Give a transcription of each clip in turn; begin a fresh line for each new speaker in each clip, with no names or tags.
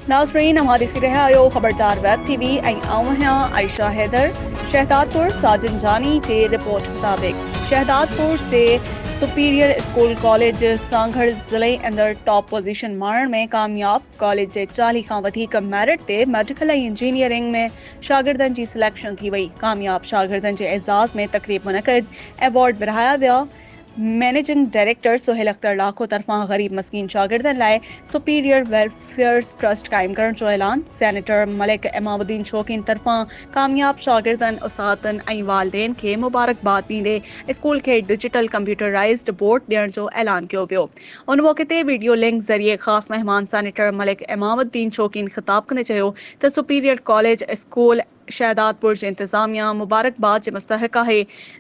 नाज़रीन हमारी सी रहा आयो खबरदार वेब टीवी ऐं आऊं आहियां आयशा हैदर। शहदादपुर साजिन जानी जे रिपोर्ट मुताबिक शहदादपुर जे सुपीरियर स्कूल कॉलेज सांगड़ ज़िले अंदर टॉप पोजीशन मारण में कामयाब। कॉलेज जे 40 खां वधीक मेरिट ते मेडिकल ऐं इंजीनियरिंग में शागिर्दनि जी सिलेक्शन थी वई। कामयाब शागिर्दनि जे एज़ाज़ में तक़रीब मुनक़िद, एवॉर्ड विरहाया विया। मैनेजिंग डायरेक्टर सुहेल अख्तर लाखो तरफां गरीब मस्कीन शागिर्दनि लाइ सुपीरियर वेलफेयर ट्रस्ट कायम करण जो ऐलान। सेनेटर मलिक इमामुद्दीन शौकीन तरफां कामयाब शागिर्दनि, उस्तादनि ऐं वालिदैन खे मुबारकबाद ॾींदे स्कूल खे डिजिटल कंप्यूटराइज़्ड बोर्ड ॾियण जो ऐलान कयो वियो। उन मौक़े ते वीडियो लिंक ज़रिए ख़ासि महिमान सेनेटर मलिक इमामुद्दीन शौकीन ख़िताब कंदे चयो त सुपीरियर कॉलेज स्कूल शहदादपुर जे इंतज़ामिया मुबारकबाद जे मुस्तहिक़ आहे,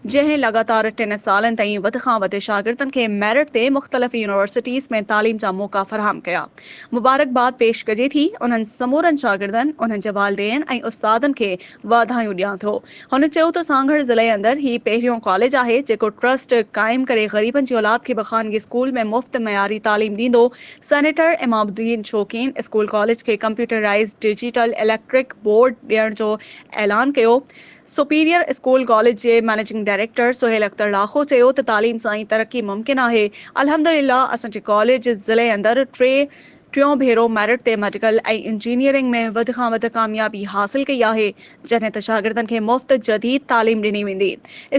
जंहिं लगातार 3 सालनि ताईं वधि खां वधि शागिर्दनि खे मेरिट ते मुख़्तलिफ़ यूनिवर्सिटीज़ में तालीम जा मौक़ा फ़राहम कया। मुबारकबाद पेश कजे थी उन्हनि समूरनि शागिर्दनि, उन्हनि जे वालिदैन ऐं उस्तादनि खे वाधायूं ॾियां थो। हुन चयो त सांगड़ ज़िले अंदर ही पहिरियों कॉलेज आहे जेको ट्रस्ट क़ाइम करे ग़रीबनि जी औलाद खे बख़ानगी स्कूल में मुफ़्त मयारी तालीम ॾींदो। सेनेटर इमामुद्दीन शौकीन स्कूल कॉलेज खे कंप्यूटराइज़्ड डिजिटल इलेक्ट्रिक बोर्ड ॾियण जो ऐलान कयो। सुपीरियर स्कूल कॉलेज जे मैनेजिंग डायरेक्टर सुहेल अख्तर लाखो चयो त तालीम सां ई तरक्की मुमकिन आहे। अल्हम्दुलिल्लाह असांजे कॉलेज ज़िले अंदर टियों भेरो मेरिट ते मेडिकल ऐं इंजीनियरिंग में वधि खां वधि कामयाबी हासिल कई आहे, जॾहिं त शागिर्दनि खे मुफ़्त जदीद तालीम ॾिनी वेंदी।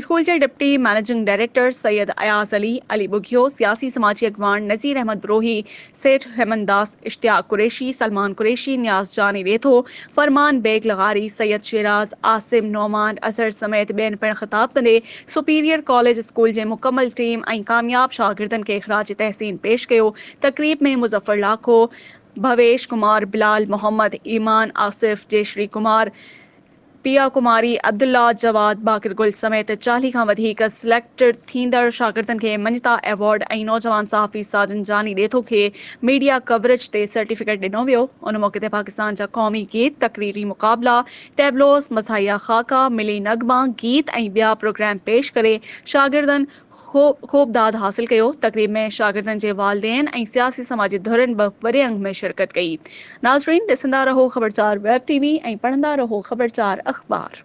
स्कूल जे deputy managing director Syed Ayaz Ali Bughio, सियासी समाजी अगवान नज़ीर अहमद ब्रोही, सेठ हेमंतदास, इश्तियाक कुरैशी, सलमान कुरैशी, नियाज जानी रेथो, फरमान बेग लगारी, सैयद शिराज, आसिम नौमान, अजहर समेत ॿियनि पिण ख़िताब कंदे सुपीरियर कॉलेज स्कूल जे मुकमल टीम ऐं कामयाब शागिर्दनि खे ख़राज तहसीन पेश कयो। तक़रीब में मुज़फ़र लाखो, भवेश कुमार, बिलाल मोहम्मद, ईमान आसिफ, जयश्री कुमार, पिया कुमारी, अब्दुल्ला जवाद, बाकिर गुल समेत 40 खां वधीक सिलेक्टेड थींदड़ शागिर्दनि खे मञता एवॉर्ड ऐं नौजवान सहाफ़ी साजिन जानी रेथो खे मीडिया कवरेज ते सर्टिफिकेट ॾिनो वियो। उन मौक़े ते पाकिस्तान जा क़ौमी गीत, तकरीरी मुक़ाबला, टेबलोस, मज़ाहिया ख़ाका, मिली नगमा, गीत ऐं ॿिया प्रोग्राम पेश करे शागिर्दनि ख़ूब दाद हासिल कयो। तक़रीब में शागिर्दनि जे वालिदैन ऐं सियासी समाजी धुरनि वॾे अंग में शिरकत कई। नाज़रीन ॾिसंदा रहो खबरचार वेब टीवी ऐं पढ़ंदा रहो खबरचार अख़बार।